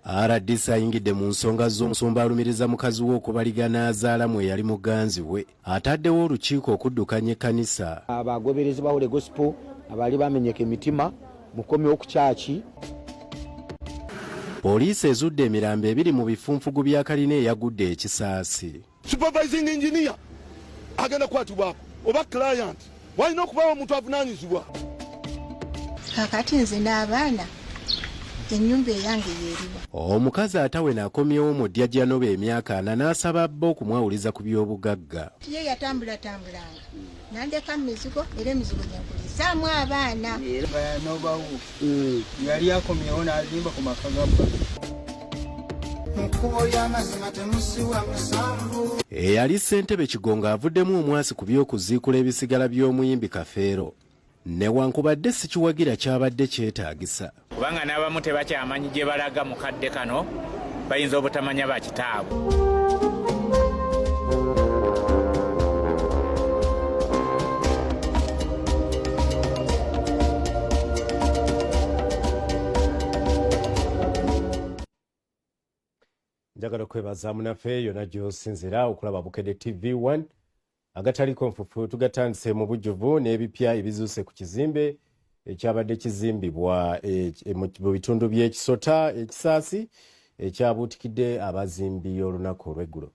RDC ayingidde mu nsonga z'omusumba alumiriza mukazi we okubaligana azaalamu eyali muganzi we. Ataddewo olukiiko okuddukanya ekkanisa. Abagoberezi bawule gospel abali bamenyeka emitima mukomyewo ku kyaki. Poliisi ezudde emirambo ebiri mu bifunfugu bya kalina eyagudde ekisaasi. Supervising engineer agenda kwatibwako oba client walina okubawo omuntu avunaanyizibwa. Kakati nze n'abaana ennyumba eyange yeeriwa. Omukazi atawe n'akomyewo mu ddya gya Nobe emyaka 4 n'asaba bba okumwawuliza ku by'obugagga. Ye yatambulanga nandeka mizigo era emizigo gyakulizaamu abaana. Yali akomyewo n'azimba ku maka gabba. Eyali ssentebe Kigonga avuddemu omwasi ku by'okuziikula ebisigala by'omuyimbi Kafeero. Newankubadde si kiwagira kyabadde kyetaagisa. Kubanga n'abamu tebakyamanyi gye balaga mu kadde kano bayinza obutamanya bakitaabwe. Njagala kwebaza munaffe yonna gy'osinzira okulaba Bukedde TV1 agataliko nfufu tugatandise mu bujjuvu n'ebipya ebizuuse ku kizimbe ekyabadde kizimbibwa mu bitundu by'ekisota ekisaasi ekyabuutikidde abazimbi olunaku olw'eggulo.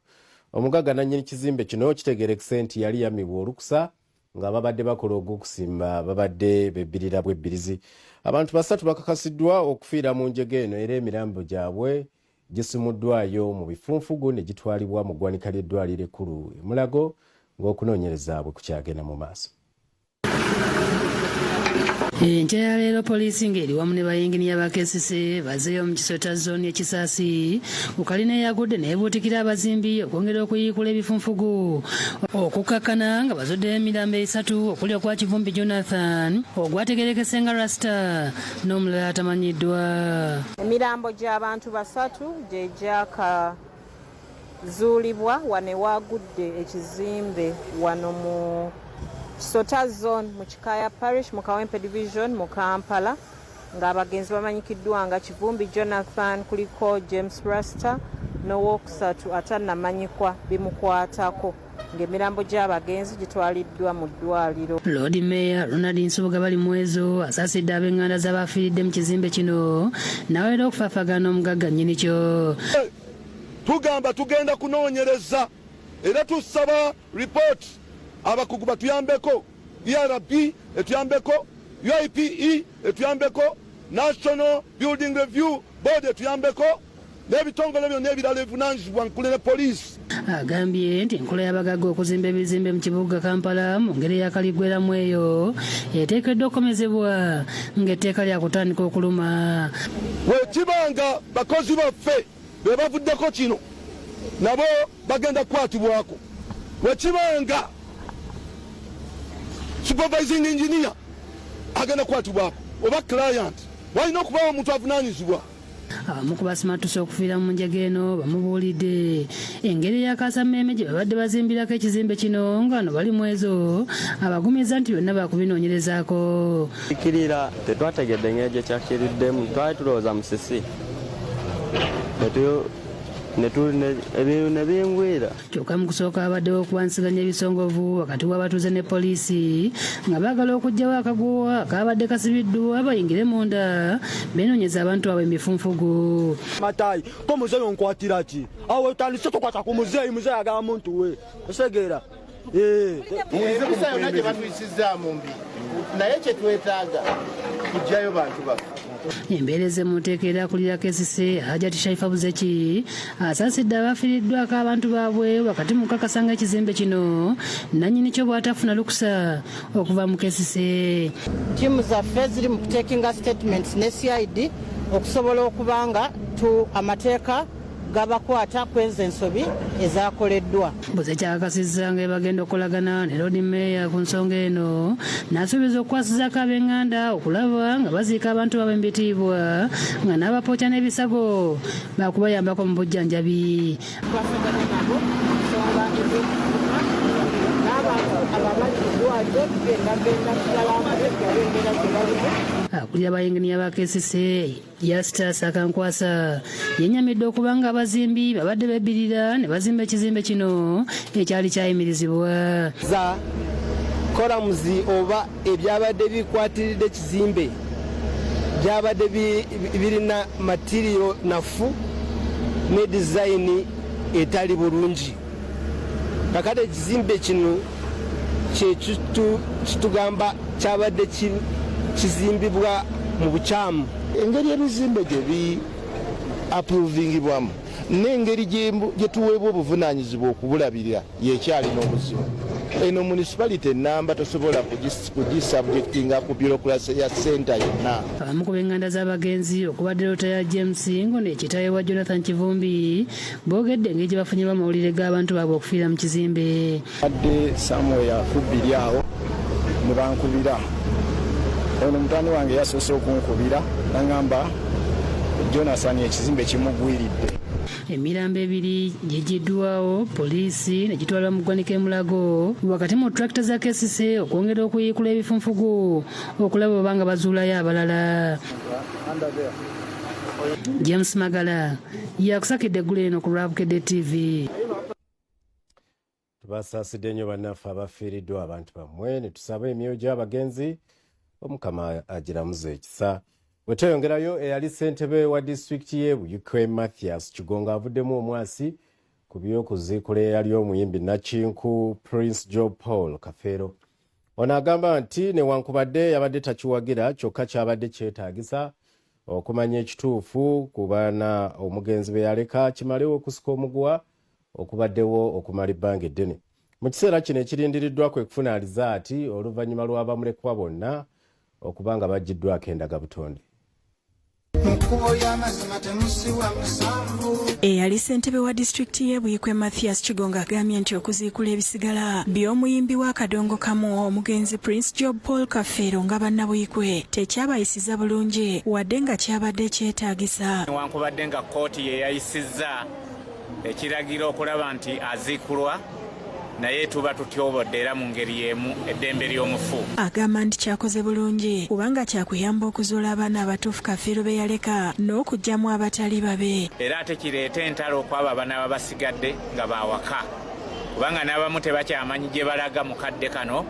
Omugagga nannyini kizimbe kino kitegeerekese nti yali yamibwa olukusa nga babadde bakola ogw'okusimba babadde bebbirira bwebbirizi. Abantu 3 bakakasiddwa okufiira mu njege eno era emirambo gyabwe gisimuddwayo mu bifunfugu ne gitwalibwa mu ggwanika ly'eddwaliro ekkulu e Mulago ng'okunoonyereza bwe kukyagenda mu maaso. Enkya ya leero poliisi ng'eri wamu ne bayinginiya ba KCC bazeeyo mu kisota zooni ekisaasi ku kalina eyagudde n'ebuutikira abazimbi okwongera okuyiikula ebifunfugu okukakkana nga bazoddeyo emirambo 3 okuli okwa Kivumbi Jonathan ogwategerekese nga Rasta n'omulala atamanyiddwa. Emirambo gy'abantu 3 gye gyakazuulibwa wano ewagudde ekizimbe wano mu Kisota Zone mu Kikaya Parish mu Kawempe Division mu Kampala ng'abagenzi bamanyikiddwa nga Kivumbi Jonathan kuliko James Rasta n'owookusatu atannamanyikwa bimukwatako ng'emirambo gy'abagenzi gitwaliddwa mu ddwaliro. Lord Mayor Ronald Nsubuga bali mwezo asaasidde ab'enganda z'abafiiridde mu kizimbe kino n'awera okufaafagana omugagga nnyini-kyo. Tugamba tugenda kunoonyereza era tusaba report abakugu batuyambeko, ERB etuyambeko, UIPE etuyambeko, National Building Review Board etuyambeko n'ebitongole byonna ebirala ebivunaanyizibwa nkule ne poliisi. Agambye nti enkola y'abagagga okuzimba ebizimbe mu kibuga Kampala mu ngeri eyakaliggweramu eyo eteekeddwa okukomezebwa ng'etteeka lyakutandika okuluma. Wekibanga bakozi baffe be bavuddeko kino nabo bagenda kukwatibwako. Wekibanga supervising engineer agenda kwatibwako oba client walina okubawo omuntu avunaanyizibwa. Abamu ku basimatusa okufiira mu njege eno bamubuulidde engeri y'akasammeeme gye babadde bazimbirako ekizimbe kino nga no bali mwezo abagumiza nti byonna baakubinoonyerezaako. Ikirira tetwategedde ngeri gye kyakiriddemu twali tulowooza musisi ebintu ne bingwira. Kyokka mu kusooka abaddewo okuwansiganya ebisongovu wakati w'abatuuze ne poliisi nga baagala okuggyawo akaguwa kaabadde kasibiddwa bayingire munda beenoonyeza abantu abwe emifunfugu. Matayi ko muzeeyi nkwatira ki awo otandise tokwata ku muzeeyi agaba muntu we osegeera ebisa yonna gye batuyisizaamu mbi naye kye twetaaga kujjayo bantu baffe. Embeereze mu nteeka erakulira KCC Hajati Shaifa Buzeki asaasidde abafiiriddwako abantu baabwe wakati mu kukakasa ng'ekizimbe kino nannyini kyo bw'atafuna lukusa okuva mu KCC. Ttiimu zaffe ziri mu kuteekinga statements ne CID okusobola okuba nga amateeka gabakwata kweza ensobi ezakoleddwa. Buzeki akakasizza nga bagenda okukolagana ne Lord Mayor ku nsonga eno n'asuubiza okukwasizaako ab'enganda okulaba nga baziika abantu baabwe mu bitiibwa nga n'abapookya n'ebisago baakubayambako mu bujjanjabi. Twasagana nabo ensonga ez'okukuuma abamanyidwaliro tugendagenda tulalambulengera zebalime. Akulira bayinginiya ba KCCA Justus Akankwasa yenyamidde okuba nga abazimbi babadde bebbirira ne bazimba ekizimbe kino ekyali kyayimirizibwa. za kolamuzi oba ebyabadde bikwatiridde ekizimbe byabadde birina matiriyo nafu ne dizayini etali bulungi. Kakati ekizimbe kino kitugamba kyabadde kizimbibwa mu bukyamu. Engeri ebizimbe gye bi approvingibwamu n'engeri gye tuweebwa obuvunaanyizibwa okubulabirira yekyalina obuzibu. Eno municipality ennamba tosobola kugisubjectinga ku bureaucracy ya senta yonna. Abamu ku b'enganda z'abagenzi okubadde Lota ya James Ngo n'ekitaawe wa Jonathan Kivumbi boogedde engeri gye bafunyeemu amawulire g'abantu baabwe okufiira mu kizimbe. Badde Samuel akubbiri awo ne bankubira. Ono mutani wange yasoose okunkubira n'angamba Jonathan ekizimbe kimugwiridde. Emirambo ebiri gigiddwawo poliisi ne gitwalwa mu ggwanika e Mulago wakati mu tractor za KCCA okwongera okuyiikula ebifunfugu okulaba oba nga bazuulayo abalala. James Magala yakusakidde eggulu eno ku Lwabukedde TV. Tubasaasidde nnyo bannaffe abafiiriddwa abantu bammwe ne tusaba emyoyo gy'abagenzi Omukama agiramuze ekisa. Weteyongerayo eyali ssentebe wa disitulikiti y'e Buyikwe Mathias Kigonga avuddemu omwasi ku by'okuziikula eyali omuyimbi Nakinku Prince Job Paul Kafeero. Ono agamba nti newankubadde yabadde takiwagira kyokka kyabadde kyetaagisa okumanya ekituufu ku baana omugenzi be yaleka kimalewo okusika omuguwa okubaddewo okumala ebbanga eddene. Mu kiseera kino ekirindiriddwa kwe kufuna alizaati oluvannyuma lw'abamulekwa bonna okuba nga baggiddwako endagabutonde. Eyali ssentebe wa disitulikiti y'e Buyikwe Mathias Kigonga agambye nti okuziikula ebisigala by'omuyimbi wa kadongo kamu omugenzi Prince Job Paul Kafeero nga bannabuyikwe tekyabayisiza bulungi wadde nga kyabadde kyetaagisa. Newankubadde nga kkooti ye yayisizza ekiragiro okulaba nti aziikulwa naye tuba tutyobodde era mu ngeri y'emu eddembe ly'omufu. Agamba nti kyakoze bulungi kubanga kyakuyamba okuzuula abaana abatuufu Kafeero be yaleka n'okugyamu abatali babe. Era ate kireeta entalo okwabo abaana ababasigadde nga baawaka kubanga n'abamu tebakyamanyi gye balaga mu kadde kano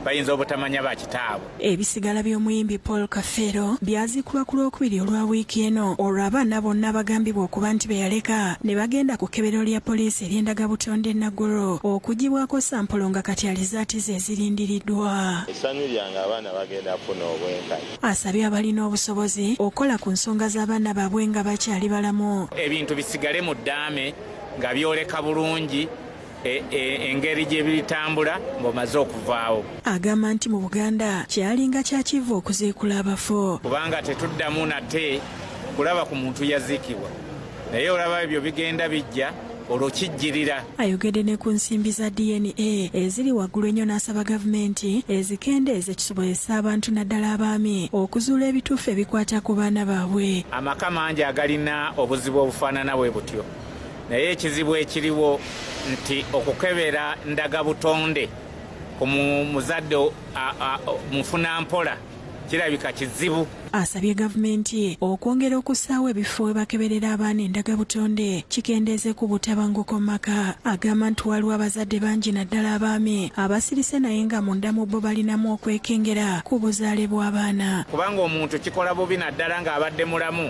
bayinza obutamanya bakitaabwe. Ebisigala by'omuyimbi Paul Kafeero byaziikulwa ku Lwokubiri olwa wiiki eno olwo abaana bonna abagambibwa okuba nti be yaleka ne bagenda ku kkebero lya poliisi ery'endagabutonde Nagoro okugibwako sampolo nga kati alizaati ze zirindiriddwa. Essanyu lyange abaana bagenda kufuna obwenkanya. Asabye abalina obusobozi okukola ku nsonga z'abaana baabwe nga bakyali balamu. Ebintu bisigale mu ddaame nga byoleka bulungi engeri gye bitambula ng'omaze okuvaawo. Agamba nti mu Buganda kyalinga kyakiva okuziikula abafu kubanga tetuddamu nate kulaba ku muntu yaziikibwa naye olaba ebyo bigenda bijja olwo kijjirira. Ayogedde ne ku nsimbi za DNA eziri waggulu ennyo n'asaba gavumenti ezikendeeze kisobozesa abantu naddala abaami okuzuula ebituufu ebikwata ku baana baabwe. Amaka mangi agalina obuzibu obufaanana bwe butyo naye ekizibu ekiriwo nti okukebera ndagabutonde ku muzadde mufunampola kirabika kizibu. Asabye gavumenti okwongera okussaawo ebifo we bakeberera abaana endagabutonde kikendeeze ku butabanguko mu maka. Agamba nti waliwo abazadde bangi naddala abaami abasirise naye nga munda mu bo balinamu okwekengera ku buzaale bw'abaana. Kubanga omuntu kikola bubi naddala ng'abadde mulamu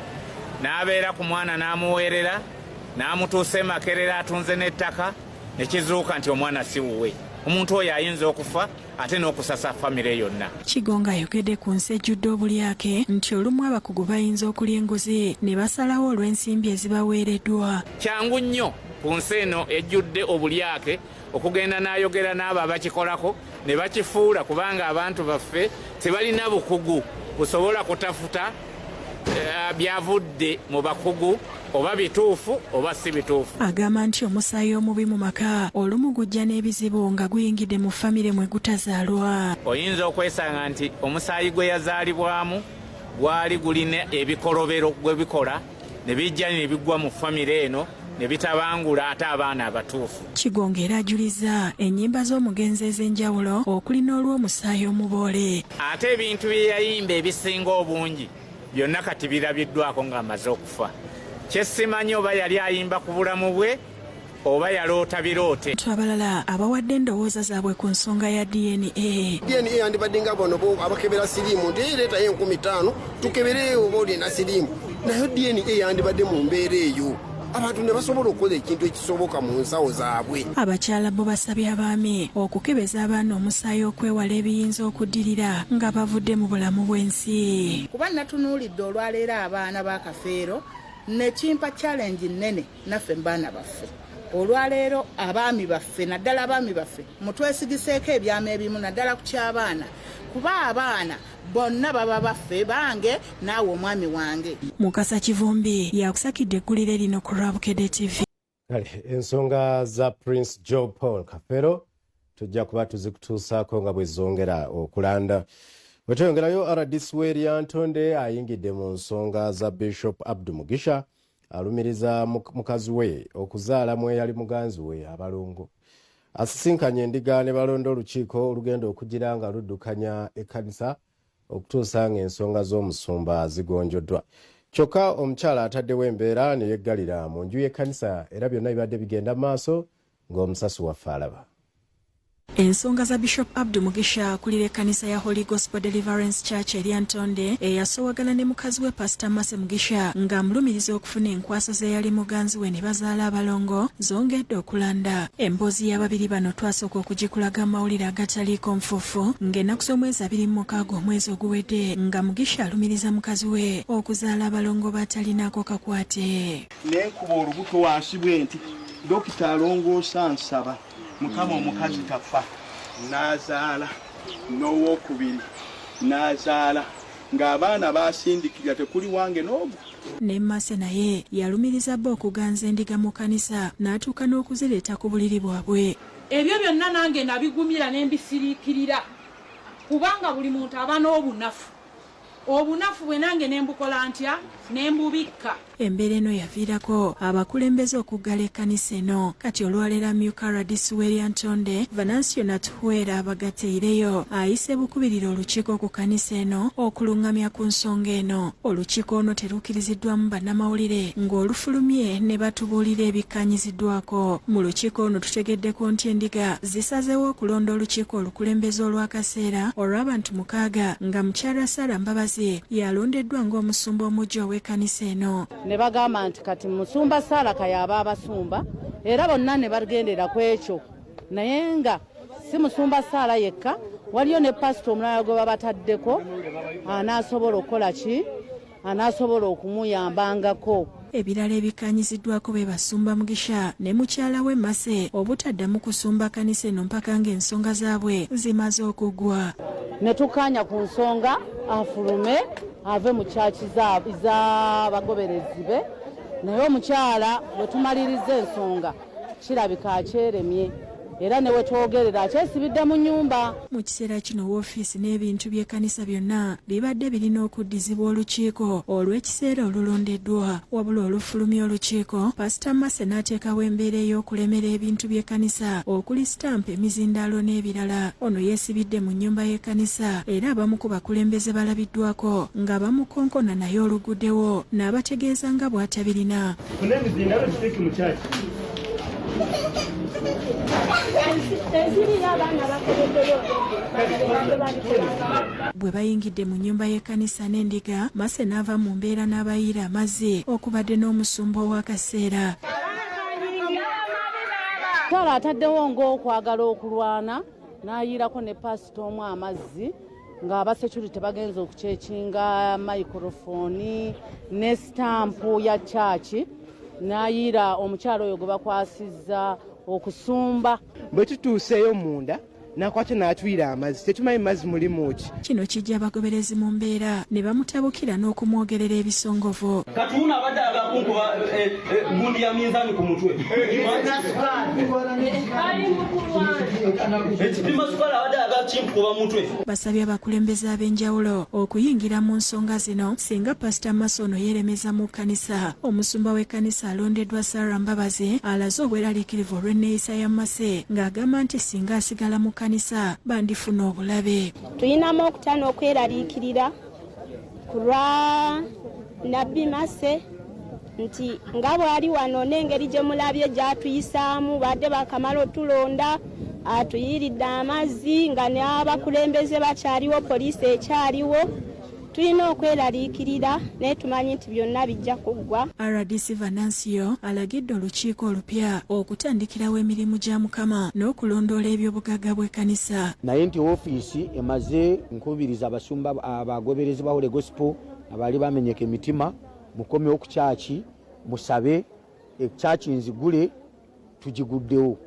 n'abeera ku mwana n'amuweerera n'amutuusa Makerera atunze n'ettaka ne kizuuka nti omwana si wuwe. Omuntu oyo ayinza okufa ate n'okusasa famire yonna. Kigonga ayogedde ku nsi ejjudde obulyake nti olumu abakugu bayinza okulya enguzi ne basalawo olw'ensimbi ezibaweereddwa. Kyangu nnyo ku nsi eno ejjudde obulyake okugenda n'ayogera n'abo abakikolako ne bakifuula kubanga abantu baffe tebalina bukugu busobola kutafuta byavudde mu bakugu oba bituufu oba si bituufu. Agamba nti omusaayi omubi mu maka olumu gujja n'ebizibu nga guyingidde mu famire mwe gutazaalwa. Oyinza okwesanga nti omusaayi gwe yazaalibwamu gwali gulina ebikolobero gwe bikola ne bijja ne bigwa mu famire eno ne bitabangula ate abaana abatuufu. Kigongo era ajuliza ennyimba z'omugenzi ez'enjawulo okuli n'olw'omusaayi omuboole. Ate ebintu bye yayimba ebisinga obungi byonna kati birabiddwako ng'amaze okufa. Kyesimanyi oba yali ayimba ku bulamu bwe oba yaloota biroote. Abalala abawadde endowooza zaabwe ku nsonga ya DNA. DNA yandibadde nga bono abakebera siriimu nti ereetayo 50,000 tukebere oba olina siriimu nayo DNA yandibadde mu mbeera eyo abantu ne basobola okukola ekintu ekisoboka mu nsawo zaabwe. Abakyala bo basabye abaami okukebeza abaana omusaayi okwewala ebiyinza okuddirira nga bavudde mu bulamu bw'ensi. Kuba natunuulidde olwaleero abaana b'akafeero ne kimpa challenge nnene naffe mbaana baffe. Olwaleero abaami baffe naddala abaami baffe mutwesigiseeko ebyama ebimu naddala ku ky'abaana kuba abaana bonna baba baffe bange naawe omwami wange. Mukasa Kivumbi yakusakidde eggulire lino ku Rabukedde TV. Ensonga za Prince Joe Paul Kafero tujja kuba tuzikutuusaako nga bwe zongera okulanda. Bwetweyongerayo RDC Weria Ntonde ayingidde mu nsonga za Bishop Abdul Mugisha alumiriza mukazi we okuzaala mu eyali muganzi we abalongo. Asisinkanye endiga ne balonda olukiiko olugenda okugira nga luddukanya ekkanisa okutuusa ng'ensonga z'omusumba zigonjoddwa. Kyokka omukyala ataddewo embeera ne yeggalira mu nju y'ekkanisa era byonna bibadde bigenda maaso ng'omusasi waffe alaba. Ensonga za Bishop Abdul Mugisha akulira ekkanisa ya Holy Gospel Deliverance Church Eria Ntonde eyasowagana ne mukazi we Pastor Mase Mugisha ng'amulumiriza okufuna enkwasa ze yali muganzi we ne bazaala abalongo zongedde okulanda. Emboozi y'ababiri bano twasooka okugikulaga amawulire agataliiko nfuufu ng'ennaku z'omwezi 26 omwezi oguwedde nga Mugisha alumiriza mukazi we okuzaala abalongo batalinaako kakwate. Nekuba olubuto wansi bwe nti Dokita alongoosa nsaba mukama omukazi tafa n'azaala n'owokubiri n'azaala ng'abaana basindikira tekuli wange n'ogu. Ne Mase naye yalumiriza bbo okuganza endiga mu kanisa n'atuuka n'okuzireeta ku buliri bwabwe. Ebyo byonna nange nabigumira ne mbisiriikirira kubanga buli muntu aba n'obunafu. Obunafu bwe nange ne mbukola ntya ne mbubikka. Embeera eno yaviirako abakulembeze okuggala ekkanisa eno. Kati olwaleero amyuka RDC Weria Ntonde Venancio Natuwera abagateireyo ayise bukubirira olukiiko ku kkanisa eno okuluŋŋamya ku nsonga eno. Olukiiko ono terukkiriziddwamu bannamawulire ng'olufulumye ne batubuulira ebikkaanyiziddwako. Mu lukiiko ono tutegeddeko nti endiga zisazeewo okulonda olukiiko olukulembeze olw'akaseera olw'abantu 6 nga mukyala Sarah Mbabazi yalondeddwa ng'omusumba omujja w'ekkanisa eno. Ne bagamba nti kati musumba Saala kayaba abasumba era bonna ne bagendera ku ekyo naye nga si musumba Saala yekka waliyo ne pasito omulala gwe babataddeko anaasobola okukola ki anaasobola okumuyambangako. Ebirala ebikkaanyiziddwako be basumba Mugisha ne mukyala we Mase obutaddamu kusumba kanisa eno mpaka ng'ensonga zaabwe zimaze okuggwa. Ne tukkaanya ku nsonga afulume ave mu kyaki z'abagoberezi be naye omukyala bwe tumaliriza ensonga kirabika akyeremye era ne we twogerera akyesibidde mu nnyumba. Mu kiseera kino woofiisi n'ebintu by'ekkanisa byonna bibadde birina okuddizibwa olukiiko olw'ekiseera olulondeddwa wabula olufulumya olukiiko Pastor Mase n'ateekawo embeera ey'okulemera ebintu by'ekkanisa okuli sitampu emizindaalo n'ebirala. Ono yeesibidde mu nnyumba y'ekkanisa era abamu ku bakulembeze balabiddwako nga bamukonkona naye oluguddewo n'abategeeza nga bw'atabirina. Bwe bayingidde mu nnyumba y'ekkanisa n'endiga Mase n'ava mu mbeera n'abayiira amazzi okubadde n'omusumba ow'akaseera. Twala ataddewo ng'okwagala okulwana n'ayiirako ne pasito omu amazzi ng'abasekyurite bagenza okukyekinga microphone ne sitampu ya chachi n'ayiira omukyalo oyo gwe bakwasizza okusumba. Bwe tutuuseeyo munda nakwate n'atwira amazzi tetumanyi mazzi mulimu ki. Kino kijja abagoberezi mu mbeera ne bamutabukira n'okumwogerera ebisongovu. Katuna abadde agakunkuba gundi ya minzaani ku mutwe ekipima sukaali abadde oyagala kimpukuba mutwe. Basabye abakulembeze ab'enjawulo okuyingira mu nsonga zino singa Pastor Masono yeremeza mu kkanisa. Omusumba w'ekkanisa alondeddwa Sarah Mbabazi alaze obweraliikirivu olw'enneeyisa ya Mase ng'agamba nti singa asigala mu kkanisa bandifuna obulabe. Tuyinamu okutana okweraliikirira ku lwa Nabbi Mase nti nga bw'ali wano n'engeri gye mulabye gy'atuyisaamu badde bakamala otulonda atuyiridde amazzi nga n'abakulembeze bakyaliwo poliisi ekyaliwo. Tulina okweraliikirira naye tumanyi nti byonna bijja kuggwa. RDC Venancio alagidde olukiiko olupya okutandikirawo emirimu gya Mukama n'okulondoola ebyobugagga bw'ekkanisa. Naye nti ofiisi emaze nkubiriza abasumba abagoberezi ba Holy Gospel abali bamenyeka emitima mukomyewo ku kyaki musabe ekyaki nzigule tugiguddewo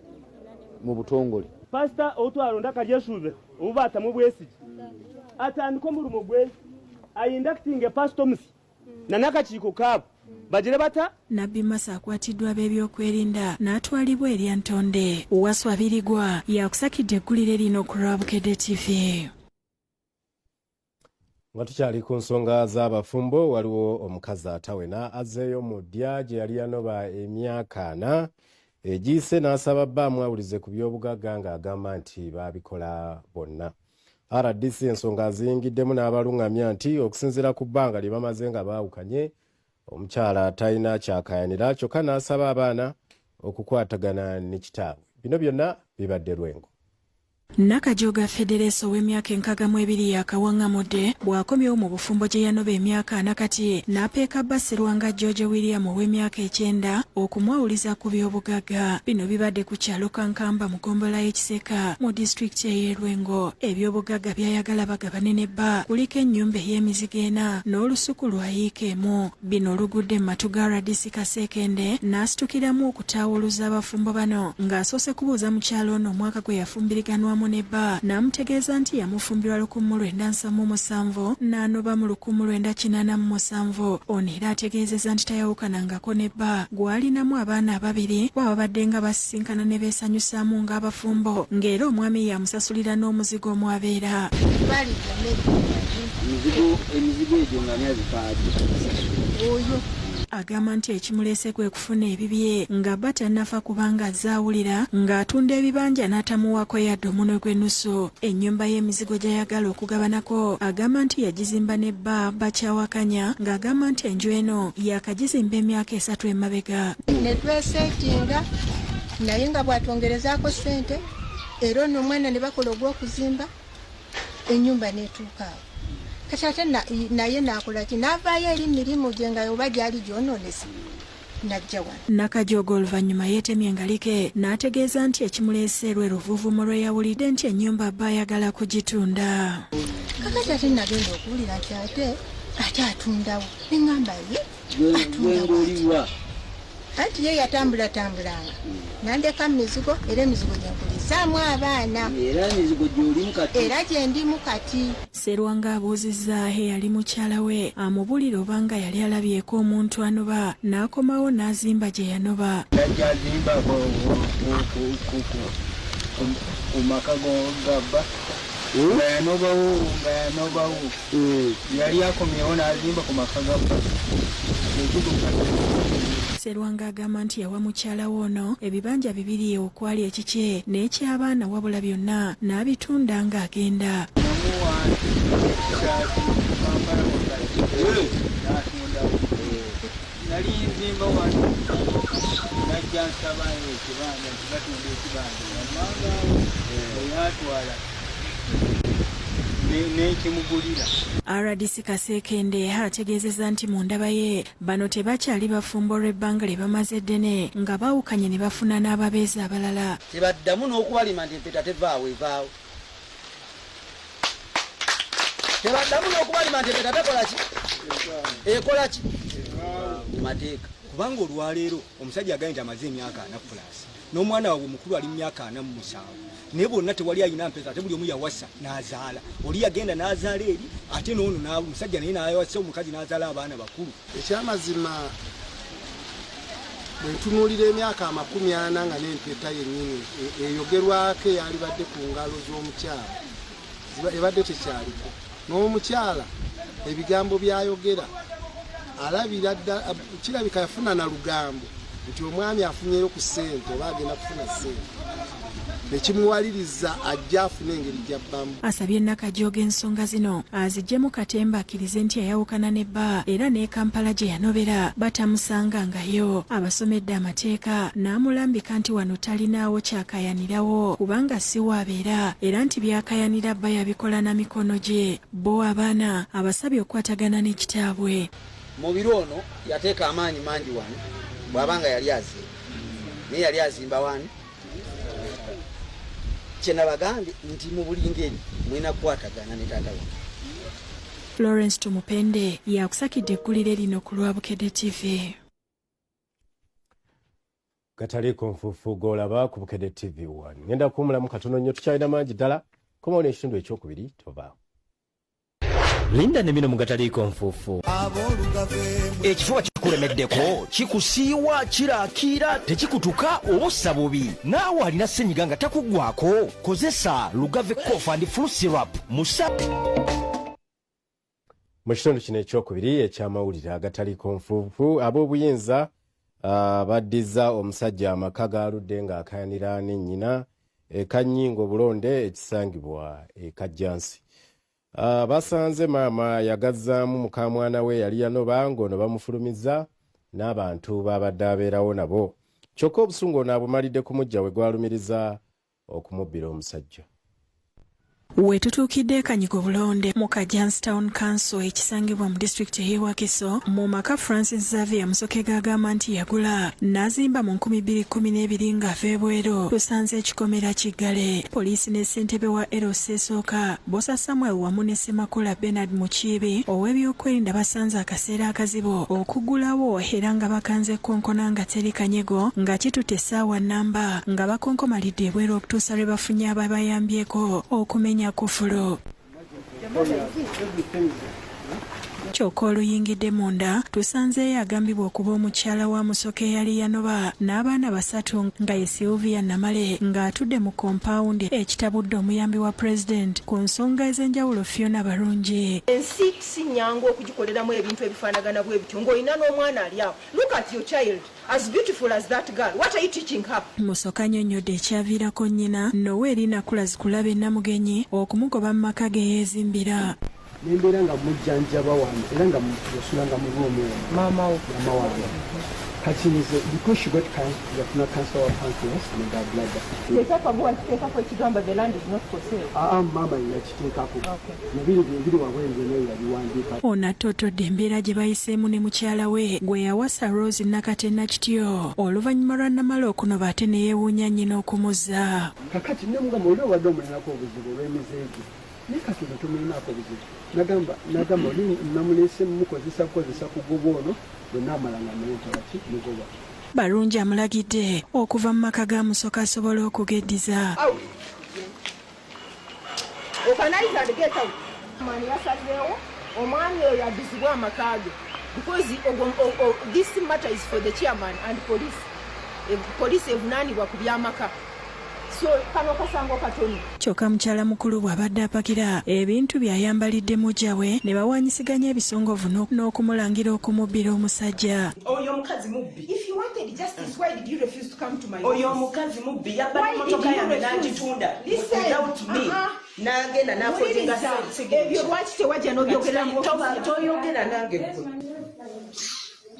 mu butongole. Pastor otwalonda kalyesuube obubaata mu bwesigi atandika omulumo gwe ayindakitinga pastomusi nanakakiiko kaabo bagire bata. Nabbi Mase akwatiddwa ab'ebyokwerinda n'atwalibwa eri Ntonde. Uwaswa Birigwa yakusakidde eggulire lino ku Lwabukedde TV. Nga tukyali ku nsonga z'abafumbo, waliwo omukazi atawena azzeeyo mu ddya gye yali yanoba emyaka 4 egiyise n'asaba bba amwawulize ku by'obugagga ng'agamba nti baabikola bonna. RDC ensonga ziyingiddemu n'abaluŋŋamya nti okusinziira ku bbanga lye bamaze nga baawukanye omukyala talina kyakayanira kyokka n'asaba abaana okukwatagana ne kitaabwe. Bino byonna bibadde Lwengo. Nakajoga Federeso w'emyaka 62 yakawaŋŋamudde bw'akomyewo mu bufumbo gye yanoba emyaka 4 kati n'apeeka Basirwanga George William ow'emyaka 9 okumwawuliza ku by'obugagga. Bino bibadde ku kyalo Kankamba mu ggombolola y'Ekiseka mu disitulikiti y'e Lwengo. Ebyobugagga byayagala bagabane ne bba kuliko ennyumba ey'emizigo 4 n'olusuku lwayiikeemu. Bino olugudde mu matu ga RDC Kasekende n'asitukiramu okutaawuluza abafumbo bano ng'asoose kubuuza mukyalo ono omwaka gwe yafumbiriganwa Muneba namutegeeza nti yamufumbirwa 1977 n'anoba mu 1987. Ono era ategeezezza nti tayawukanangako nebba gwalinamu abaana 2 bwe babadde nga basisinkana ne beesanyusaamu ng'abafumbo ng'era omwami yamusasulira n'omuzigo omwabeera. Emizigo egyo nga myazikaadi oyo agamba nti ekimuleese kwe kufuna ebibye nga bba tannafa kubanga zaawulira ng'atunda ebibanja n'atamuwaako yadde omunwe gw'ennusu. Ennyumba y'emizigo gy'ayagala okugabanako agamba nti yagizimba ne bba bakyawakanya ng'agamba nti enju eno yakagizimba emyaka 3 emabega. Ne tweseetinga naye nga bw'atongerezaako ssente era ono omwana ne bakola ogw'okuzimba ennyumba n'etuukaawo. Kati ate naye naakola ki n'avaayo eri mirimu gye nga oba gyali gyonoonese najja wano. Nakajoga oluvannyuma yeetemye engalike n'ategeeza nti ekimuleese lwe luvuuvumo lwe yawulidde nti ennyumba bba ayagala kugitunda. Kakati ate nagenda okuwulira nti ate atundawo neŋŋamba ye atunda anti ye yatambulatambulanga nandeka mizigo era emizigo gyenkulizaamu abaana era emizigo gy'olimu kati era gye ndimu kati. Serwanga abuuzizza eyali mukyala we amubulira obanga yali alabyeko omuntu anoba n'akomawo n'azimba gye yanoba. Najjazimba ku maka g'abba nga yanobawo yali akomyewo n'azimba ku maka g'abba. Serwanga agamba nti yawa mukyala we ono ebibanja 2 okwali ekikye n'ekyabaana wabula byonna n'abitunda ng'agenda. Nali nzimba wano najja nsaba ekibanja batunda ekibanja amangaawo eyatwala n'ekimugulira. RDC Kasekende ategeezezza nti mu ndaba ye bano tebakyali bafumbo olw'ebbanga lye bamaze eddene nga baawukanye ne bafuna n'ababeezi abalala. Tebaddamu n'okubalima nti empeta tevaawo evaawo. Tebaddamu n'okubalima nti empeta tekola ki? Ekola ki? Mateeka. Kubanga olwaleero omusajja agambye nti amaze emyaka 4 plus n'omwana waabwe mukulu ali mu myaka 47 naye bonna tewali ayina mpesa ate buli omu yawasa n'azaala. Oli yagenda n'azaala eri ate n'ono omusajja naye n'ayawasa omukazi n'azaala abaana bakulu. Ekyamazima bwe ntunuulira emyaka 40 nga n'empeta yennyini eyogerwako eyalibadde ku ngalo z'omukyala ebadde tekyaliko n'omukyala ebigambo byayogera alabira ddala kirabika yafuna na lugambo nti omwami afunyeyo ku ssente oba agenda kufuna ssente nekimuwaliriza ajja afuna engeri gyabbamu. Asabye Nakajooga ensonga zino aziggyemu Katemba akkirize nti yayawukana ne bba era ne Kampala gye yanobera batamusangangayo. Abasomedde amateeka n'amulambika nti wano talinaawo kyakayanirawo kubanga si waabeera era nti byakayanira bba yabikola na mikono gye. Bo abaana abasabye okukwatagana n'ekitaabwe. Mu biro ono yateeka amaanyi mangi wano bw'abanga yali azimba naye yali azimba wani kyenabagambye nti mu buli ngeri mulina kukwatagana ne taata we. Florence Tumupende yakusakidde eggulire lino ku Lwabukedde TV. Kataliko nfufu olaba ku Bukedde TV 1. Ngenda kuwumulamu katono nnyo tukyalina mangi ddala komaona ekitundu ekyokubiri tova. Linda Nemino Mugataliko nfufu. Ekifuba kikulemeddeko kikusiiwa kirakira tekikutuka obusa bubi naawe alina ssenyiga nga takuggwako kozesa Lugave Cough and Flu Syrup musa. Mu kitundu kino ekyokubiri ekyamawulire agataliko nfufu ab'obuyinza baddiza omusajja amaka gaaludde ng'akayanira ne nnyina Kanyingo Bulonde ekisangibwa Kajjansi. Basanze maama yagazzaamu muka mwana we yali yanoba ng'ono bamufulumiza n'abantu babadde abeerawo nabo. Kyokka obusungu ono abumalidde ku mujja we gwalumiriza okumubbira omusajja. Wetutuukidde Kanyingo Bulonde mu Kajjansi Town Council ekisangibwa mu disitulikiti y'e Wakiso mu maka Francis Xavier Musokega agamba nti yagula n'azimba mu 2012 ng'ava ebweru. Tusanze ekikomera Kiggale. Poliisi ne ssentebe wa LC esooka Bosa Samuel wamu ne Ssemakula Bernard Mukiibi ow'ebyokwerinda basanze akaseera akazibu okuggulawo era nga bakanze konkona nga teri kanyego nga kitutte essaawa nnamba nga bakonkomalidde ebweru okutuusa lwe bafunye ababayambyeko okumenya kufulu. Kyokka oluyingidde munda tusanzeeyo agambibwa okuba omukyala wa Musoke eyali yanoba n'abaana 3 nga ye Sylvia Namale ng'atudde mu kompawundi ekitabudde omuyambi wa President ku nsonga ez'enjawulo Fiona Barungi. Ensi si nnyangu okugikoleramu ebintu ebifaanagana bwe bityo ng'olina n'omwana ali awo. Look at your child. As beautiful as that girl, what are you teaching her? Musoka annyonnyodde ekyaviirako nnyina Noel Nakulazi kulaba Namugenyi okumugoba mu maka ge yeezimbira. Nembeera nga mujjanjaba wange era nga yasulanga mu bwomu maama wange kati nze because she got yafuna cancer of pancreas and gallbladder. Teekako ekigamba the land is not for sale. Maama yakiteekako nebiri wabwenze naye yabiwandiika. Ono attotodde embeera gye bayiseemu ne mukyala we gwe yawasa Rose Nakate Nakityo oluvannyuma lwa Namala okunoba ate ne yeewuunya nnyina okumuzza. Kakati nemugamba oli obadde omulinako obuzibu olw'emizeegi nekakino tomulinako obuzibu nagamba oli namulese mukozesa kugoba ono bwenamalanga naye ntabaki mugoba. Barungi amulagidde okuva mu maka ga Musoka asobole okugeddiza. Omwani yasalleewo omwami oyo addizibwa amaka ge because this matter is for the chairman and police. Police evunaanibwa ku by'amaka. So kano kasango katono. Kyokka mukyala mukulu bw'abadde apakira ebintu byayambalidde mujjawe ne bawanyisiganya ebisongovu n'okumulangira okumubbira omusajja. Oyo omukazi mubbi. If you wanted justice, why did you refuse to come to my office? Oyo omukazi mubbi yabadde motoka yange n'agitunda without me. N'agenda n'akozenga ebyo lwaki tewajja n'obyogeramu? Toyogera nange ggwe.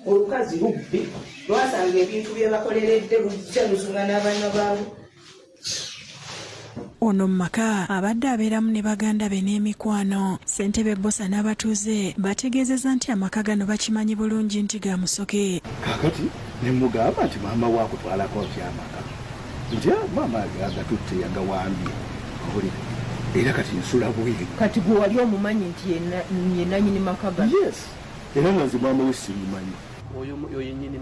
Olukazi lubbi lwasanga ebintu bye bakoleredde lujja luzunga n'abaana baabo. Ono mu maka abadde abeeramu ne baganda be n'emikwano. Ssentebe Bosa n'abatuuze bategeezezza nti amaka gano bakimanyi bulungi nti ga Musoke. Kakati ne mugamba nti maama waakutwalako kyamaka nti maama agatutte yagawambye oli era kati nsula bwiri. Kati gwe wali omumanyi nti ye nannyini maka gano? Yes, era nga nze maama we simumanyi. Oyo yennyini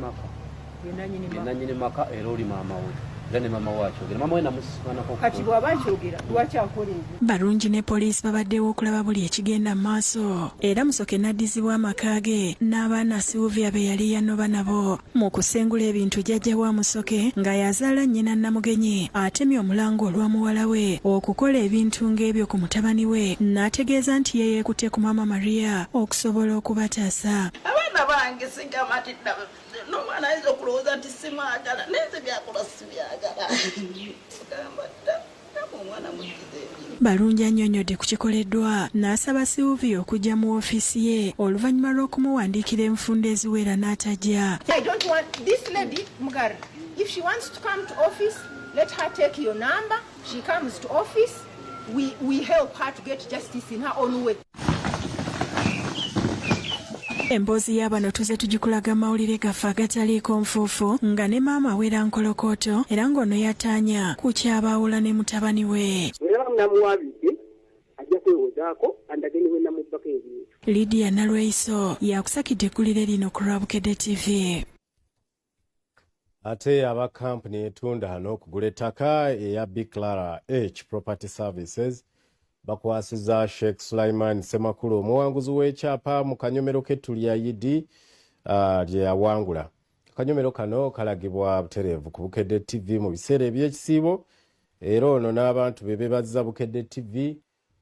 maka era oli maama we. era ne mama wakyogera mama we namusimanako kati bw'aba akyogera lwaki akola ebyo Barungi ne poliisi babaddewo okulaba buli ekigenda mu maaso era Musoke n'addizibwa amaka ge n'abaana Sylvia be yali yanoba nabo mu kusengula ebintu jjajja wa Musoke nga yazaala nnyina Namugenyi atemye omulango olwa muwala we okukola ebintu ng'ebyo ku mutabani we n'ategeeza nti ye yeekutte ku Maama Maria okusobola okubataasa. Abaana bange singamatidda n'omwana ayinza okulowooza nti simwagala nenze byakola sibyagala omwana mugize Barungi annyonnyodde ku kikoleddwa n'asaba Sylvia okujja mu ofiisi ye oluvannyuma lw'okumuwandiikira enfunda eziwera n'atajja. I don't want this lady Mugara. If she wants to come to office, let her take your number. She comes to office. We help her to get justice in her own way. Emboozi y'abano tuze tugikulaga mawulire gaffe agataliiko nfuufu nga ne maama awera nkolokooto era ng'ono yataanya ku kyabaawula ne mutabani we. Era bamuwaabidde ajja kwewozaako andageni we namubbako ebintu. Lydia Nalweiso yakusakidde eggulire lino ku Lwabukedde TV. Ate aba kampuni etunda n'okugula ettaka eya Big Clara H Property Services bakwasiza Sheikh Sulaiman Semakulu omuwanguzi w'ekyapa mu kanyomero k'ettu lya Yidi lye yawangula. Akanyomero kano kalagibwa butereevu ku Bukedde TV mu biseera eby'ekisiibo era ono n'abantu be beebazza Bukedde TV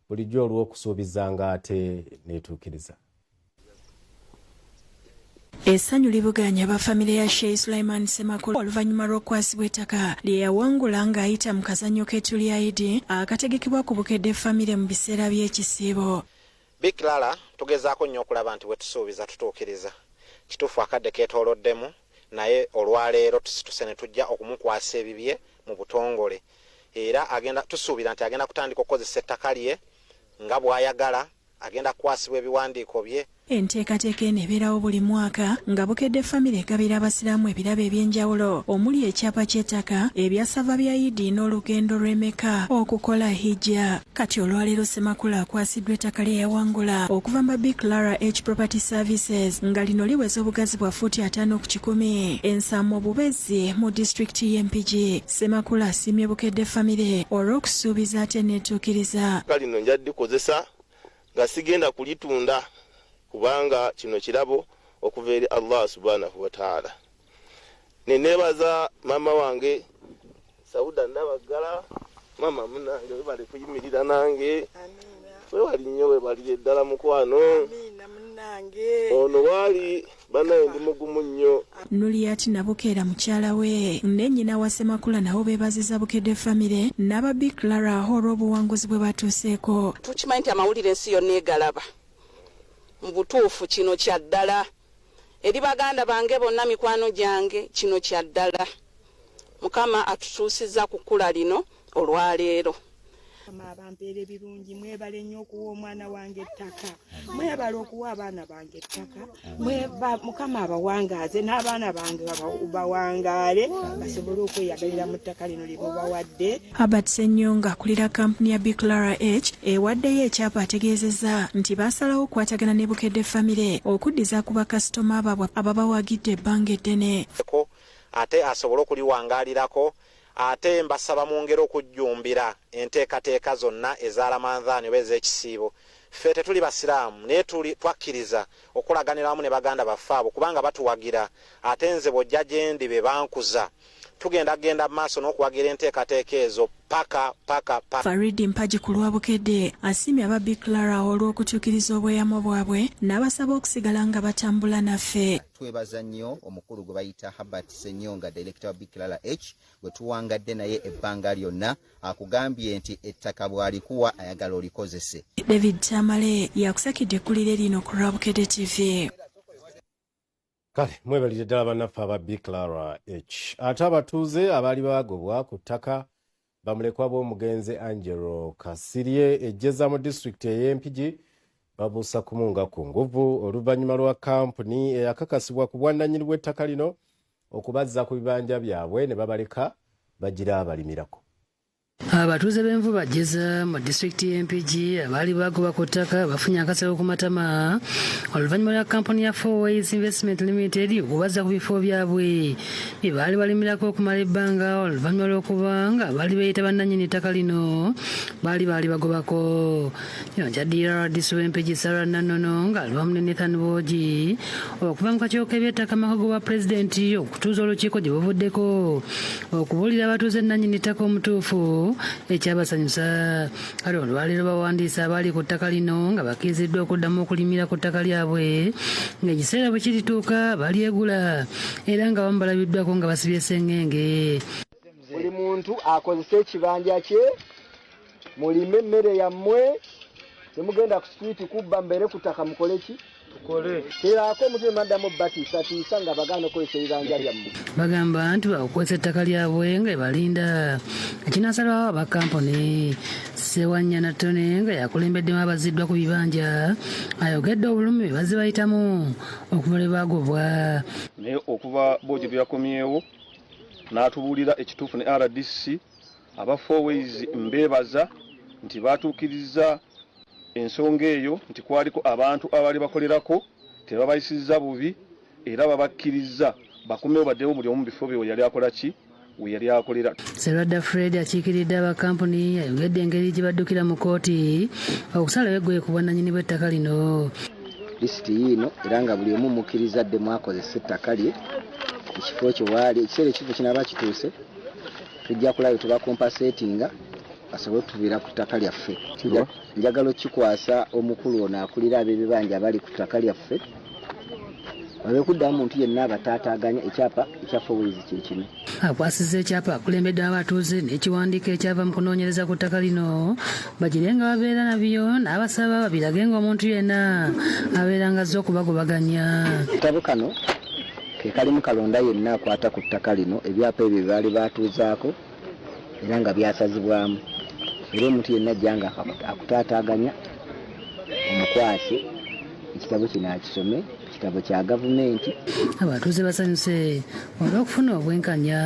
bulijjo olw'okusuubiza ng'ate neetuukiriza. Essanyu libuganya abafamire ya Sheikh Sulaiman Semakulu oluvannyuma lw'okukwasibwa ettaka lye yawangula ng'ayita mu kazannyo k'ettu lya Yidi akategekebwa ku Bukedde famire mu biseera by'ekisiibo. Big Clara tugezaako nnyo okulaba nti we tusuubiza tutuukiriza. Kituufu akadde keetooloddemu naye olwaleero tusituse ne tujja okumukwasa ebibye mu butongole. Era tusuubira nti agenda kutandika okukozesa ettaka lye nga bw'ayagala, agenda kukwasibwa ebiwandiiko bye. Enteekateeka eno ebeerawo buli mwaka nga Bukedde famire egabira abasiraamu ebirabo eby'enjawulo omuli ekyapa ky'ettaka ebyasava bya Yidi n'olugendo lw'Emeka okukola hijja. Kati olwaleero Semakulu akwasiddwa ettaka lye yawangula okuva mu Big Clara H Property Services nga lino liweza obugazi bwa fuuti 5 ku 10 ensaamu Bubezi mu disitulikiti y'Empigi. Semakulu asiimye Bukedde famire olw'okusuubiza ate n'etuukiriza. Lino njaddikozesa nga sigenda kulitunda kubanga kino kirabo okuva eri Allah subhanahu wa ta'ala. Nenebaza mama wange Sauda Nabagala, mama munange webali kuyimirira nange. Webali nnyo webalire ddala mukwano. Amina munange. Ono wali banaye ndi mugumu nnyo. Nuliati Nabukeera mukyala we ne nnyina wa Semakula nabo beebaziza Bukedde famire n'aba Big Clara olw'obuwanguzi bwe batuuseeko. Tukimanyi nti amawulire ensi yonna egalaba. Mu butuufu kino kya ddala. Eri baganda bange bonna mikwano gyange kino kya ddala. Mukama atutuusizza ku kkula lino olwaleero. Abampeera ebirungi mwebale nnyo okuwa omwana wange ettaka, mwebale okuwa abaana bange ettaka, Mukama abawangaaze n'abaana bange bawangaale basobole okweyagalira mu ttaka lino lye mubawadde. Albert Ssenyonga akulira kampuni ya Big Clara H ewaddeyo ekyapa ategeezezza nti baasalawo okukwatagana ne Bukedde famire okuddiza ku bakasitoma ababwe ababawagidde ebbanga eddene. Ate asobole okuliwangaalirako. Ate mbasaba mu ngero okujjumbira enteekateeka zonna ez'Alamanzaani oba ez'ekisiibo. Ffe tetuli basiraamu naye twakkiriza okulaganira wamu ne baganda baffe abo kubanga batuwagira. Ate nze bw'ojja gye ndi be bankuza. Tugenda mu maaso n'okuwagira enteekateeka ezo paka. Faridi Mpaji ku Lwabukedde asiimye aba Big Clara olw'okutuukiriza obweyamo bwabwe n'abasaba okusigala nga batambula naffe. Twebaza nnyo omukulu gwe bayita Albert Ssenyonga, Director wa Big Clara H, gwe tuwangadde naye ebbanga lyonna akugambye nti ettaka bw'alikuwa ayagala olikozese. David Tamale yakusakidde eggulire lino ku Lwabukedde TV. Kale mwebalire ddala bannaffe aba Big Clara H. Ate abatuuze abaali baagobwa ku ttaka bamulekwa b'omugenzi Angelo Kasirye ejjeza mu disitulikiti ey'Empigi babuusa kumunga ku nguvu oluvannyuma lwa kampuni eyakakasibwa ku bwannannyini bw'ettaka lino okubazza ku bibanja byabwe ne babaleka bagira abalimirako. abatuuze b'envuba jeza mu disitulikiti y'empigi abaali bagoba ku ttaka bafunye akasero ku matama oluvannyuma lwa kampuni ya Fourways Investment Limited okubaza ku bifo byabwe bye baali balimirako okumala ebbanga oluvannyuma lw'okuba nga baali beeyita bannannyini ttaka lino baali bagobako. Kino kyaddirira waddiisi w'empigi Sarah Nannono nga aliwamu ne Nathan Bwogi okuva mu kakiiko k'eby'ettaka Makago wa pulezidenti okutuuza olukiiko gye buvuddeko okubuulira abatuuze nannyini ttaka omutuufu ekyabasanyusa. Kale olwaleero bawandiisa abaali ku ttaka lino nga bakkiriziddwa okuddamu okulimira ku ttaka lyabwe ng'ekiseera bwe kirituuka balyegula era nga bamu balabiddwako nga basibye sengenge. Buli muntu akozesa ekibanja kye mulime emmere yammwe temugenda ku street kubba mbere ku ttaka mukole ki terako omuntu emaddamu batiisatiisa nga bagaana okozesa ebibanja byammwe. Bagamba nti bakukozesa ettaka lyabwe nga ebalinda. Ekinaasalwawo abakampuni Sewanya Natone nga yakulembeddemu abaziddwa ku bibanja ayogedde obulumi bwe bazze bayitamu okuva lwe bagobwa. Naye okuva Bwogi bwe yakomyewo n'atubuulira ekituufu ne RDC aba Fourways mbeebaza nti baatuukiriza ensonga eyo nti kwaliko abantu abaali bakolerako tebabayisizza bubi era babakkiriza bakomewo baddewo buli omu bifo bye we yali akola ki we yali akolera. Serwadda Fred akiikiridde abakampuni ayogedde engeri gye baddukira mu kooti okusalawo eggwe ku bwannannyini bw'ettaka lino. Lisiti yiino era nga buli omu mukkiriza ddemu akozesa ettaka lye ekifo kyo waali ekiseera ekifo kinaaba kituuse tujja kulayo tubakompasetinga basobole otuviira ku ttaka lyaffe. Njagala okikwasa omukulu ono akulira ab'ebibanja abali ku ttaka lyaffe babe kuddamu muntu yenna abataataaganya ekyapa ekya Fourways kyekino. Akwasizza ekyapa akulembeddemu abatuuze n'ekiwandiiko ekyava mu kunoonyereza ku ttaka lino bagire nga babeera nabyo n'abasaba babirage ng'omuntu yenna abeera nga azze okubagobaganya. Ekitabo kano ke kalimu kalonda yenna akwata ku ttaka lino ebyapa ebyo baali baatuuzaako era nga byasazibwamu era omuntu yenna ajjanga akutaataaganya omukwase ekitabo kino akisome ekitabo kya gavumenti. Abatuuze basanyuse olw'okufuna obwenkanya.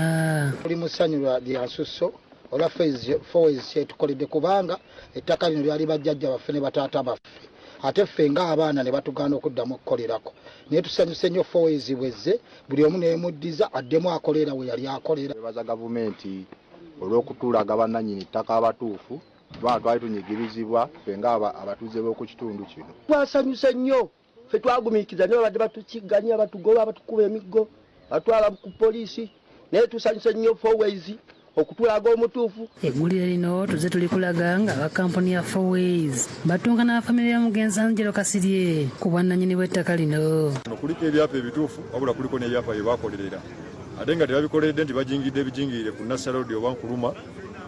Tuli mu ssanyu lya nsusso olwa Fourways kyetukoledde kubanga ettaka lino lyali bajjajja baffe ne bataata baffe ate ffe ng'abaana ne batugaana okuddamu okukolerako naye tusanyuse nnyo Fourways bwezze buli omu neemuddiza addemu akolera we yali akolera. Twebaza gavumenti olw'okutuulaga bannannyini ttaka abatuufu kubanga twali tunyigirizibwa ffe ng'abatuuze b'oku kitundu kino. Twasanyuse nnyo ffe twagumiikiza naye babadde batukigganya batugoba batukuba emiggo batwala ku poliisi naye tusanyuse nnyo Fourways okutulaga omutuufu. Eggulire lino tuze tulikulaga nga abakampuni ya Fourways batunga n'abafamire ya mugenzi Angelo Kasirye ku bwannannyini bw'ettaka lino. Kuliko ebyapa ebituufu wabula kuliko n'ebyapa bye baakolerera ate nga tebabikoledde nti bajingidde ebijingirire ku Nassau Road oba Nkuluma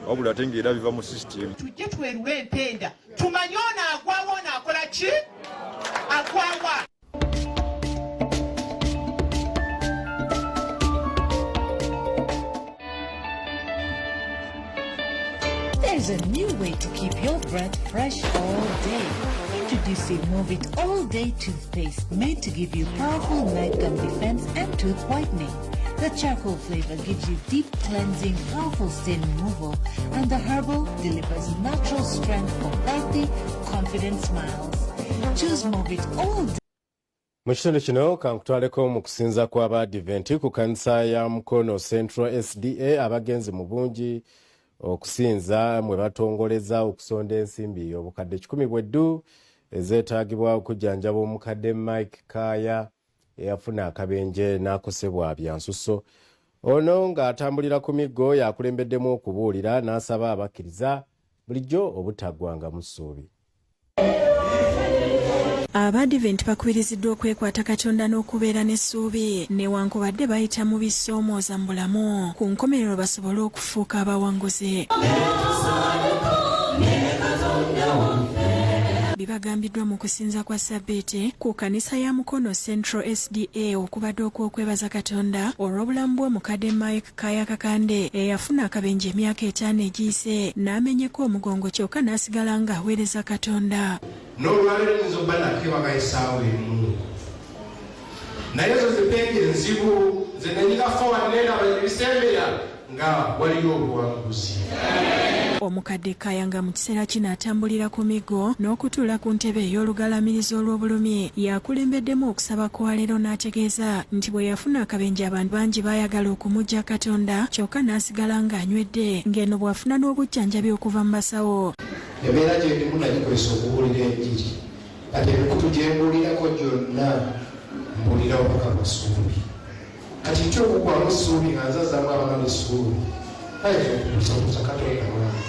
wabula ate ng'era biva mu sisitemu. Tujje twerule empenda tumanye ono agwawo ono akola ki agwawa. There's a new way to keep your breath fresh all day. Introducing Move It All Day toothpaste made to give you powerful night gum defense and tooth whitening. The charcoal flavor gives you deep cleansing, powerful stain removal, and the herbal delivers natural strength for healthy, confident smiles. Choose Move It All Day. Mu kitundu kino kankutwaleko mu kusinza kw'Abadiventi ku kanisa ya Mukono Central SDA abagenzi mu bungi okusinza mwe batongoleza okusonda ensimbi obukadde 10 bweddu ezeetaagibwa okujjanjaba omukadde Mike Kaya eyafuna akabenje n'akosebwa byansusso. Ono ng'atambulira ku miggo yakulembeddemu okubuulira n'asaba abakkiriza bulijjo obutaggwanga mu ssuubi. Abadiventi bakubiriziddwa okwekwata Katonda n'okubeera n'essuubi newankubadde bayita mu bisoomooza mu bulamu ku nkomerero basobole okufuuka abawanguzi. Bibagambiddwa mu kusinza kwa Sabbiiti ku kanisa ya Mukono Central SDA okubadde okwokwebaza Katonda olw'obulamu bw'omukadde Mike Kaya Kakande eyafuna akabenje emyaka 5 egiyise n'amenyeko omugongo kyokka n'asigala nga aweereza Katonda. N'olwaleero tuyinza okuba nakyo bakayisaawo emu naye ezo zipenje enzibu nze nenyigaffa wannendaba ebisembera nga waliyo obuwanguzi. Omukadde Kayanga mu kiseera kino atambulira ku migo n'okutuula ku ntebe ey'olugalamirizo olw'obulumi yakulembeddemu okusaba kwa leero n'ategeeza nti bwe yafuna akabenje abantu bangi baayagala okumujja Katonda kyokka n'asigala ng'anywedde ng'eno bw'afuna n'obujjanjabi okuva mu basawo. Embeera gye ndimu nagikozesa okubuulira enjiri kati emikutu gye mbuulirako gyonna mbuulirawo paka masuubi kati kyokugwamu essuubi nga nzazaamu abaana b'essuubi kusakusa Katonda wange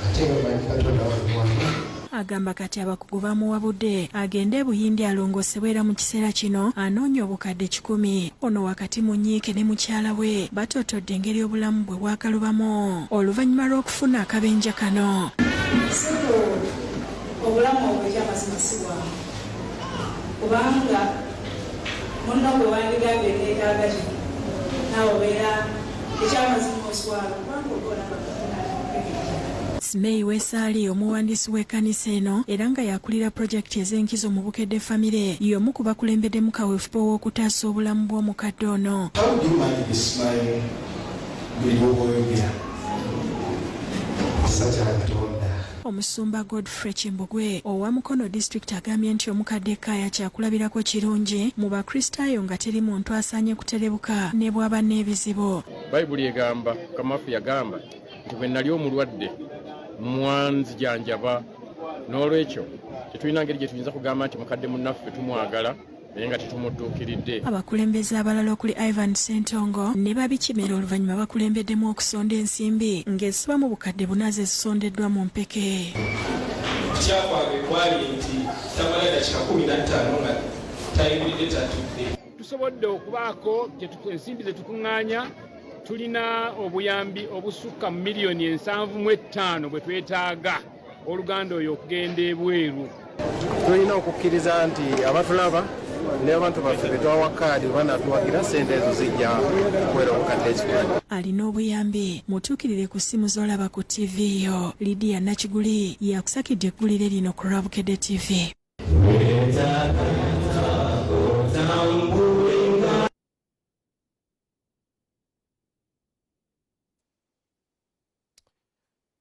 ate nga manyi Katonda wange wange. Agamba kati abakugu bamuwabudde agende e Buyindi alongoosebwe era mu kiseera kino anoonya obukadde 10. Ono wakati mu nyiike ne mukyala we batootodde engeri obulamu bwe bwakalubamu oluvannyuma lw'okufuna akabenje kano. Obulamu obwekyamazima si bwangu kubanga munno gwe wandigambye neetaaga kino naawe obeera ekyamazima oswala kubanga okola Smei Wesaali omuwandiisi w'ekkanisa eno era nga yakulira pulojekiti ez'enkizo mu Bukedde famire y'omu ku bakulembeddemu kaweefube w'okutaasa obulamu bw'omukadde ono. Omusumba Godfrey Kimbugwe owa Mukono District agambye nti omukadde Kaya kyakulabirako kirungi mu bakristaayo nga teri muntu asaanye kuterebuka ne bw'aba n'ebizibu. Bayibuli egamba Kamafu yagamba nti bwe nali omulwadde mwanzijanjaba n'olwekyo tetulina ngeri gye tuyinza kugamba nti mukadde munnaffe tumwagala naye nga tetumudduukiridde. Abakulembeze abalala okuli Ivan Ssentongo ne babikimera oluvannyuma bakulembeddemu okusonda ensimbi ng'eziba mu bukadde 4 ezisondeddwa mu mpeke. Kyakwange kwali nti tamala dakika 15 nga tayimiride tatudde. Tusobodde okubaako ensimbi ze tukuŋŋaanya tulina obuyambi obusukka mu miliyoni 7.5 bwe twetaaga oluganda oyo okugenda ebweru. Tulina okukkiriza nti abatulaba n'abantu baffe betwawa kaadi banatuwagira ssente ezo zijja kuwera obukadde ekikulu. Alina obuyambi mutuukirire ku ssimu z'olaba ku TV yo. Lydia Nakiguli yakusakidde eggulire lino ku Lwabukedde TV.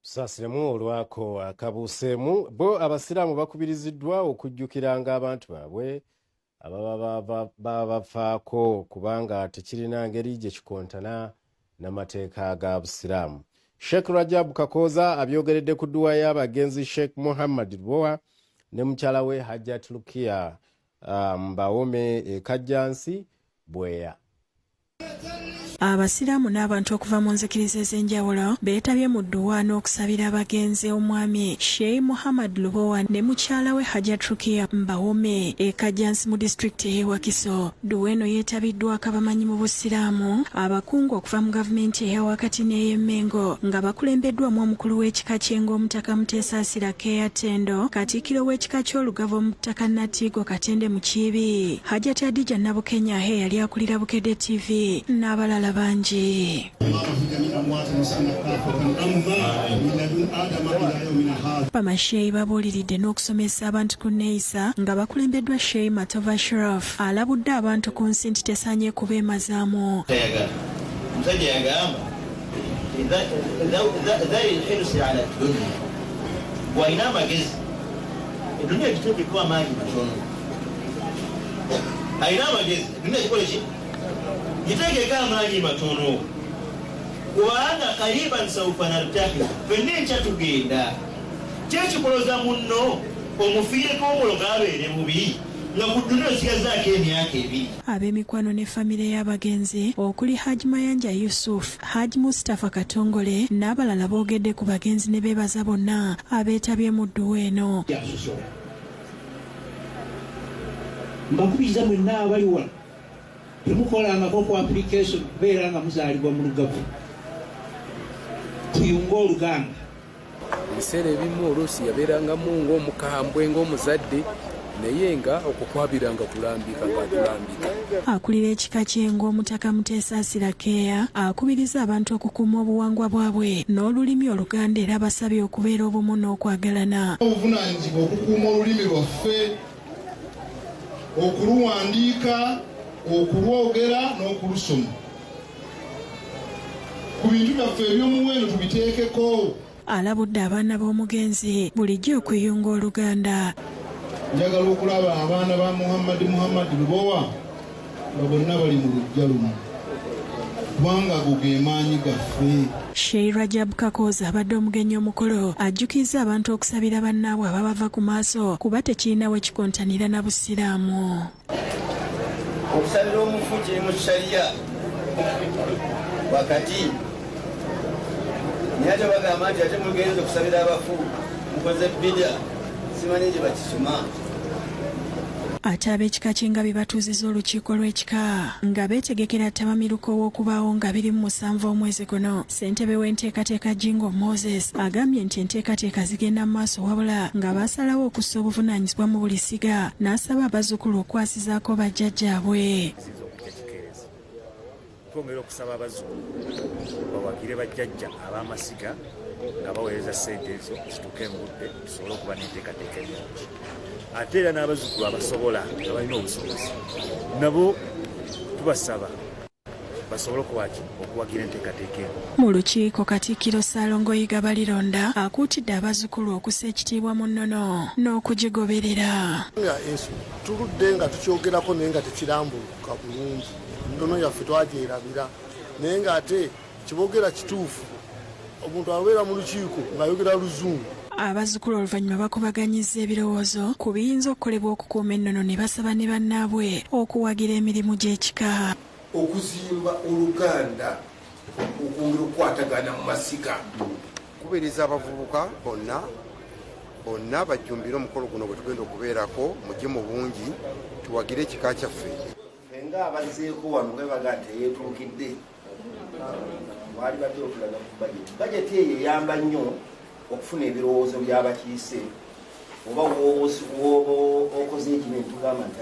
Saasiremu olwako akabuuseemu bo abasiraamu bakubiriziddwa okujjukiranga abantu baabwe ababa bafaako kubanga tekirina ngeri gye kikontana n'amateeka ga busiraamu. Sheikh Rajab Kakooza abyogeredde ku dduwa y'abagenzi Sheikh Muhammad Boa ne mukyala we Hajjat Lukia Mbawome e Kajjansi Bweya. Abasiraamu n'abantu okuva mu nzikiriza ez'enjawulo beetabye mu dduwa n'okusabira abagenzi omwami Sheikh Muhammad Lubowa ne mukyala we Hajjat Rukia Mbawome e Kajjansi mu disitulikiti y'e Wakiso. Dduwa eno yeetabiddwako abamanyi mu busiraamu abakungu okuva mu gavumenti eya wakati n'ey'Emmengo nga bakulembeddwamu omukulu w'ekika ky'Engo Omutaka Muteesa Asira Keya Tendo, Katikkiro w'ekika ky'Olugave Omutaka Natigo Katende Mukiibi, Hajjat Adija Nabukenya yali akulira Bukedde TV n'abalala bangi. Bamasheyi babuuliridde n'okusomesa abantu ku neeyisa nga bakulembeddwa Sheikh Matova Sharaf alabudde abantu ku nsi nti tesaanye kubeemazaamu. Omusajja yagamba dhari lhirsi ala dunya, bw'alina amagezi eddunya ekiteekeko amaanyi matono. Alina amagezi eddunya ekikole ki giteekeko amaanyi matono kubanga kariban saufa nartahi, fenna enkya tugenda. Kyekikoloza munno omufiireko omuloga abeere bubi nga ku dduna osigazaako emyaka 2. Ab'emikwano ne famire y'abagenzi okuli Haji Mayanja Yusuf, Haji Mustafa Katongole n'abalala boogedde ku bagenzi ne beebaza bonna abeetabye mu dduwa eno. Mbakubiriza mwenna abali wano temukolangako ku application kubeera nga muzaalibwa mu Lugave. Tuyunga Oluganda. Ebiseera ebimu oluusi yabeerangamu ng'omukambwe ng'omuzadde naye nga okukwabiranga kulambika ng'atulambika. Akulira ekika ky'Engo Omutaka Muteesa Asira Keya akubiriza abantu okukuuma obuwangwa bwabwe n'olulimi Oluganda era basabye okubeera obumu n'okwagalana. Obuvunaanyizibwa okukuuma olulimi lwaffe, okuluwandiika okulwogera n'okulusoma ku bintu byaffe eby'omuwendo tubiteekeko. Alabudde abaana b'omugenzi bulijjo okuyunga Oluganda. Njagala okulaba abaana ba Muhammad Lubowa nga bonna bali mu lujja luno kubanga ago ge maanyi gaffe. Sheikh Rajab Kakoza abadde omugenyi omukolo ajjukizza abantu okusabira bannaabwe ababava ku maaso kuba tekirina we kikontanira na busiraamu. Okusabira omufu kiri mu shariya wakati naye ate bagamba nti ate mugenze okusabira abafu mukoze bidya simanyi gye bakisoma. Ate ab'ekika ky'Engabi batuuzizza olukiiko lw'ekika nga beetegekera ttabamiruko w'okubaawo nga 27 omwezi guno. Ssentebe w'enteekateeka Jingo Moses agambye nti enteekateeka zigenda mu maaso wabula nga baasalawo okussa obuvunaanyizibwa mu buli siga n'asaba abazzukulu okwasizaako bajjajjaabwe. Twongera okusaba abazzukulu bawagire bajjajja ab'amasiga nga baweereza ssente ezo zituuke mu budde tusobole okuba n'enteekateeka ennungi. Ate era n'abazzukulu abasobola nga balina obusobozi nabo tubasaba basobole okuwagira enteekateeka eno. Mu lukiiko Katikkiro Ssaalongo Yiga Balironda akuutidde abazzukulu okussa ekitiibwa mu nnono n'okugigoberera. Tuludde nga tukyogerako naye nga tekirambuka bulungi. Nnono yaffe twagyerabira naye ng'ate kiboogera kituufu. Omuntu abeera mu lukiiko ng'ayogera Luzungu. Abazzukulu oluvannyuma bakubaganyizza ebirowoozo ku biyinza okukolebwa okukuuma ennono ne basaba ne bannaabwe okuwagira emirimu gy'ekika. Okuzimba Oluganda okwongera okukwatagana mu masiga. Kubiriza abavubuka bonna bajjumbire omukolo guno bwe tugenda okubeerako mujje mu bungi tuwagire ekika kyaffe. Nga abazzeeko wano bebaga nti yeetuukidde wali badde okulaga ku bajeti. Bajeti eyo eyamba nnyo okufuna ebirowoozo by'abakiise oba woba okoze ekintu tugamba nti